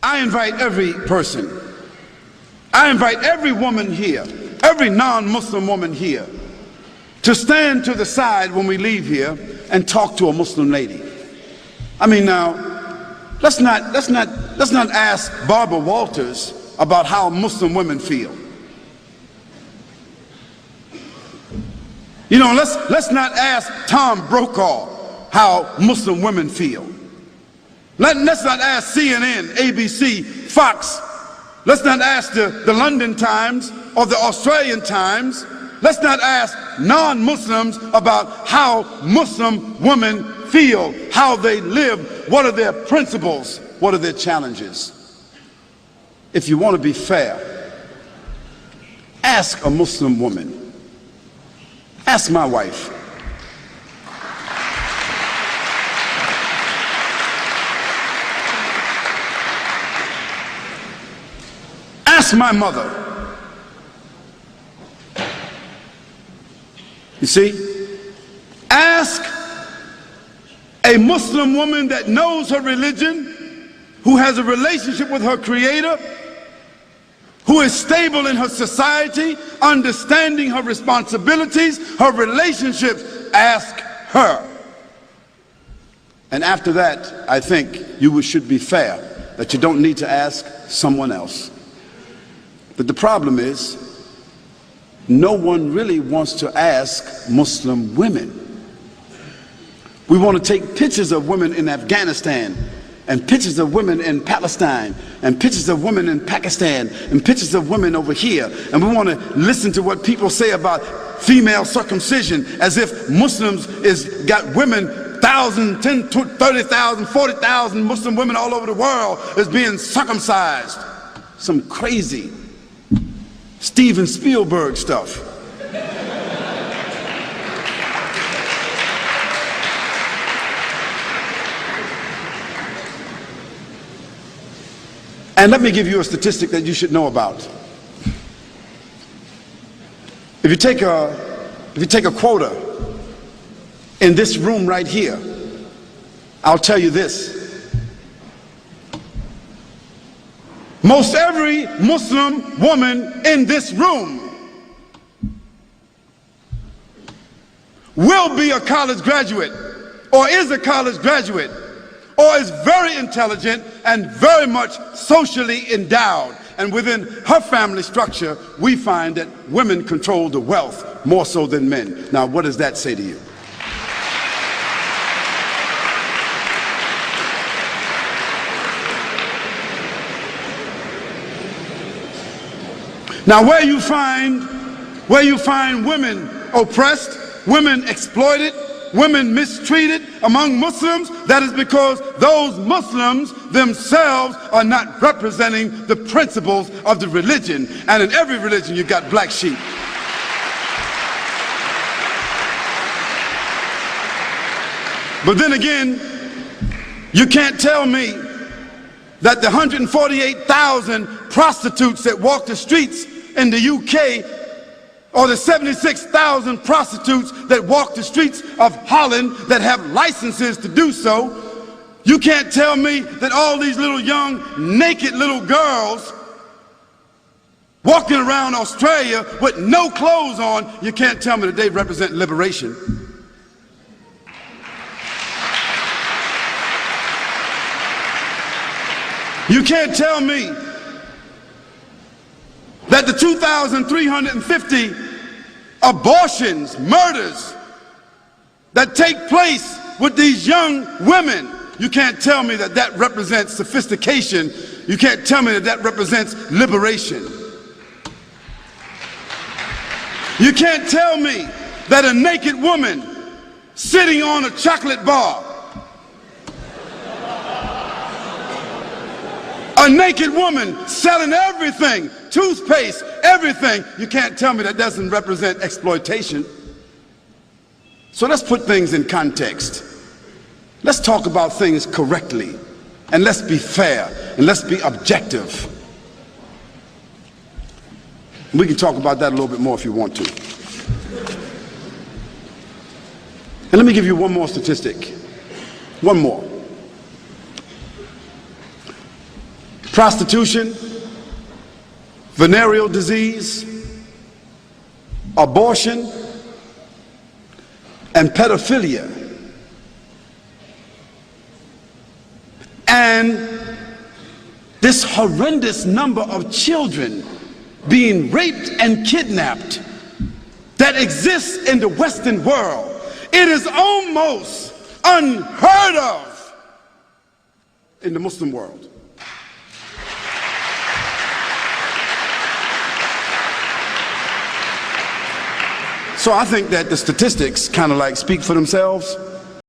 I invite every person, I invite every woman here, every non-Muslim woman here, to stand to the side when we leave here and talk to a Muslim lady. I mean, now, let's not ask Barbara Walters about how Muslim women feel. You know, let's not ask Tom Brokaw how Muslim women feel. Let's not ask CNN, ABC, Fox. Let's not ask the London Times or the Australian Times. Let's not ask non-Muslims about how Muslim women feel, how they live, what are their principles, what are their challenges. If you want to be fair, ask a Muslim woman. Ask my wife. Ask my mother. You see, ask a Muslim woman that knows her religion, who has a relationship with her Creator, who is stable in her society, understanding her responsibilities, her relationships. Ask her. And after that, I think you should be fair, that you don't need to ask someone else. But the problem is, no one really wants to ask Muslim women. We want to take pictures of women in Afghanistan, and pictures of women in Palestine, and pictures of women in Pakistan, and pictures of women over here, and we want to listen to what people say about female circumcision, as if Muslims got women, 1,000, 10, 30,000, 40,000 Muslim women all over the world is being circumcised. Some crazy Steven Spielberg stuff. And let me give you a statistic that you should know about. If you take a quota in this room right here, I'll tell you this. Most every Muslim woman in this room will be a college graduate, or is a college graduate, or is very intelligent and very much socially endowed. And within her family structure, we find that women control the wealth more so than men. Now, what does that say to you? Now, where you find women oppressed, women exploited, women mistreated among Muslims, that is because those Muslims themselves are not representing the principles of the religion. And in every religion you got black sheep. But then again, you can't tell me that the 148,000 prostitutes that walk the streets in the UK, or the 76,000 prostitutes that walk the streets of Holland that have licenses to do so, you can't tell me that all these little young naked little girls walking around Australia with no clothes on, you can't tell me that they represent liberation. You can't tell me that the 2,350 abortions, murders that take place with these young women, you can't tell me that that represents sophistication. You can't tell me that that represents liberation. You can't tell me that a naked woman sitting on a chocolate bar, a naked woman selling everything, toothpaste, everything, you can't tell me that doesn't represent exploitation. So let's put things in context. Let's talk about things correctly, and let's be fair, and let's be objective. We can talk about that a little bit more if you want to. And let me give you one more statistic. One more. prostitution, venereal disease, abortion, and pedophilia. And this horrendous number of children being raped and kidnapped that exists in the Western world. It is almost unheard of in the Muslim world. So I think that the statistics kind of like speak for themselves.